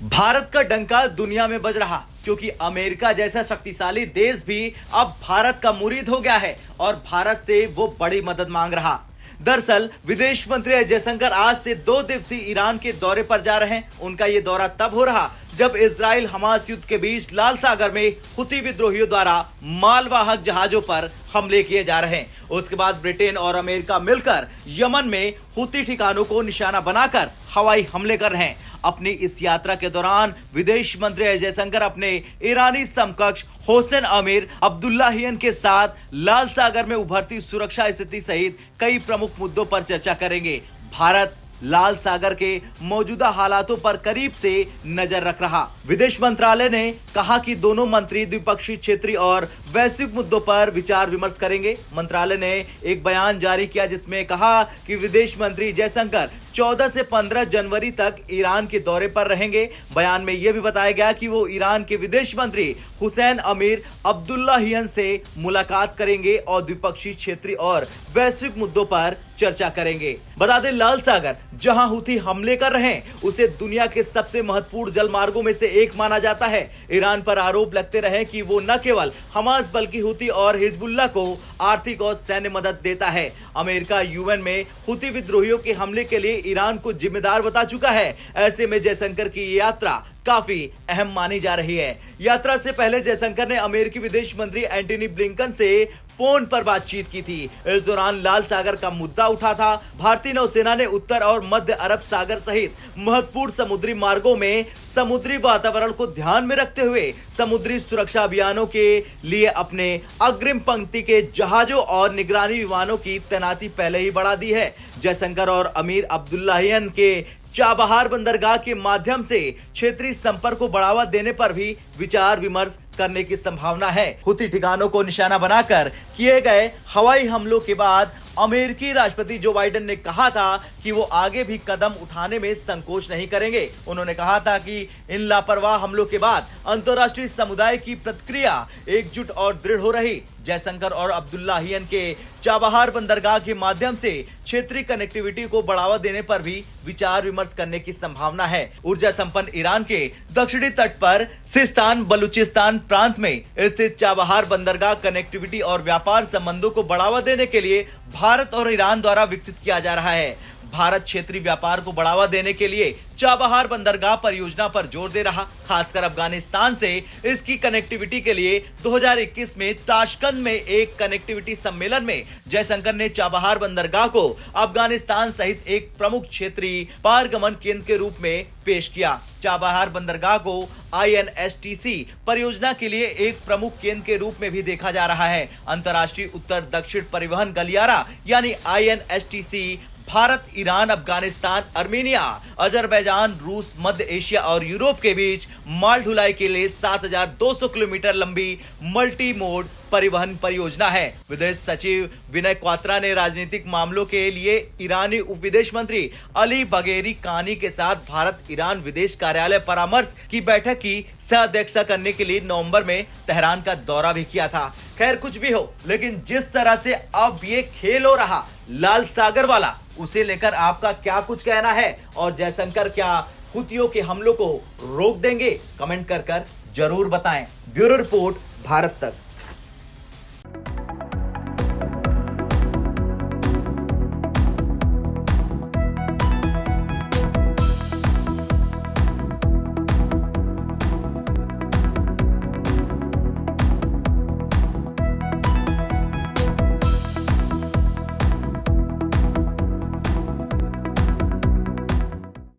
भारत का डंका दुनिया में बज रहा, क्योंकि अमेरिका जैसा शक्तिशाली देश भी अब भारत का मुरीद हो गया है और भारत से वो बड़ी मदद मांग रहा। दरअसल विदेश मंत्री एस जयशंकर आज से 2 दिवसीय ईरान के दौरे पर जा रहे हैं। उनका ये दौरा तब हो रहा जब इजराइल हमास युद्ध के बीच लाल सागर में हुती विद्रोहियों द्वारा मालवाहक जहाजों पर हमले किए जा रहे हैं। उसके बाद ब्रिटेन और अमेरिका मिलकर यमन में हुती ठिकानों को निशाना बनाकर हवाई हमले कर रहे हैं। अपनी इस यात्रा के दौरान विदेश मंत्री एस जयशंकर अपने ईरानी समकक्ष हुसैन अमीर अब्दुल्लाहियन के साथ लाल सागर में उभरती सुरक्षा स्थिति सहित कई प्रमुख मुद्दों पर चर्चा करेंगे। भारत लाल सागर के मौजूदा हालातों पर करीब से नजर रख रहा। विदेश मंत्रालय ने कहा कि दोनों मंत्री द्विपक्षीय, क्षेत्रीय और वैश्विक मुद्दों पर विचार विमर्श करेंगे। मंत्रालय ने एक बयान जारी किया जिसमें कहा कि विदेश मंत्री जयशंकर 14 से 15 जनवरी तक ईरान के दौरे पर रहेंगे। बयान में यह भी बताया गया कि वो ईरान के विदेश मंत्री हुसैन अमीर अब्दुल्लाहियन से मुलाकात करेंगे और द्विपक्षीय, क्षेत्रीय और वैश्विक मुद्दों पर चर्चा करेंगे। बता दें, लाल सागर जहां हुती हमले कर रहे हैं उसे दुनिया के सबसे महत्वपूर्ण जल मार्गों में से एक माना जाता है। ईरान पर आरोप लगते रहे कि वो न केवल हमास बल्कि हुती और हिजबुल्लाह को आर्थिक और सैन्य मदद देता है। अमेरिका यूएन में हुती विद्रोहियों के हमले के लिए ईरान को जिम्मेदार बता चुका है। ऐसे में जयशंकर की ये यात्रा काफी अहम मानी जा रही है। यात्रा से पहले जयशंकर ने अमेरिकी विदेश मंत्री एंटनी ब्लिंकन से फोन पर बातचीत की थी। इस दौरान लाल सागर का मुद्दा उठा था। भारतीय नौसेना ने उत्तर और मध्य अरब सागर सहित महत्वपूर्ण समुद्री मार्गों में समुद्री वातावरण को ध्यान में रखते हुए समुद्री सुरक्षा अभियानों के लिए अपने अग्रिम पंक्ति के जहाजों और निगरानी विमानों की तैनाती पहले ही बढ़ा दी है। जयशंकर और अमीर अब्दुल्लाहियन के चाबहार बंदरगाह के माध्यम से क्षेत्रीय संपर्क को बढ़ावा देने पर भी विचार विमर्श करने की संभावना है। हुती ठिकानों को निशाना बनाकर किए गए हवाई हमलों के बाद अमेरिकी राष्ट्रपति जो बाइडेन ने कहा था कि वो आगे भी कदम उठाने में संकोच नहीं करेंगे। उन्होंने कहा था कि इन लापरवाह हमलों के बाद अंतर्राष्ट्रीय समुदाय की प्रतिक्रिया एकजुट और दृढ़ हो रही। जयशंकर और अब्दुल्लाहियन के चाबहार बंदरगाह के माध्यम से क्षेत्रीय कनेक्टिविटी को बढ़ावा देने पर भी विचार विमर्श करने की संभावना है। ऊर्जा संपन्न ईरान के दक्षिणी तट पर सिस्तान बलूचिस्तान प्रांत में स्थित चाबहार बंदरगाह कनेक्टिविटी और व्यापार संबंधों को बढ़ावा देने के लिए भारत और ईरान द्वारा विकसित किया जा रहा है। भारत क्षेत्रीय व्यापार को बढ़ावा देने के लिए चाबहार बंदरगाह परियोजना पर जोर दे रहा, खासकर अफगानिस्तान से इसकी कनेक्टिविटी के लिए 2021 में ताशकंद में एक कनेक्टिविटी सम्मेलन में जयशंकर ने चाबहार बंदरगाह को अफगानिस्तान सहित एक प्रमुख क्षेत्रीय पारगमन केंद्र के रूप में पेश किया। चाबहार बंदरगाह को INSTC परियोजना के लिए एक प्रमुख केंद्र के रूप में भी देखा जा रहा है। अंतर्राष्ट्रीय उत्तर दक्षिण परिवहन गलियारा यानी INSTC Bharat, Iran, Afghanistan, Armenia, Azerbaijan, रूस, मध्य एशिया और यूरोप के बीच माल ढुलाई के लिए 7,200 किलोमीटर लंबी मल्टी मोड परिवहन परियोजना है। विदेश सचिव विनय क्वात्रा ने राजनीतिक मामलों के लिए ईरानी उप विदेश मंत्री अली बगेरी कानी के साथ भारत ईरान विदेश कार्यालय परामर्श की बैठक की सह अध्यक्षता करने के लिए नवंबर में तेहरान का दौरा भी किया था। खैर, कुछ भी हो, लेकिन जिस तरह से अब ये खेल हो रहा लाल सागर वाला, उसे लेकर आपका क्या कुछ कहना है और जयशंकर क्या हुतियों के हमलों को रोक देंगे? कमेंट कर जरूर बताएं। ब्यूरो रिपोर्ट, भारत तक।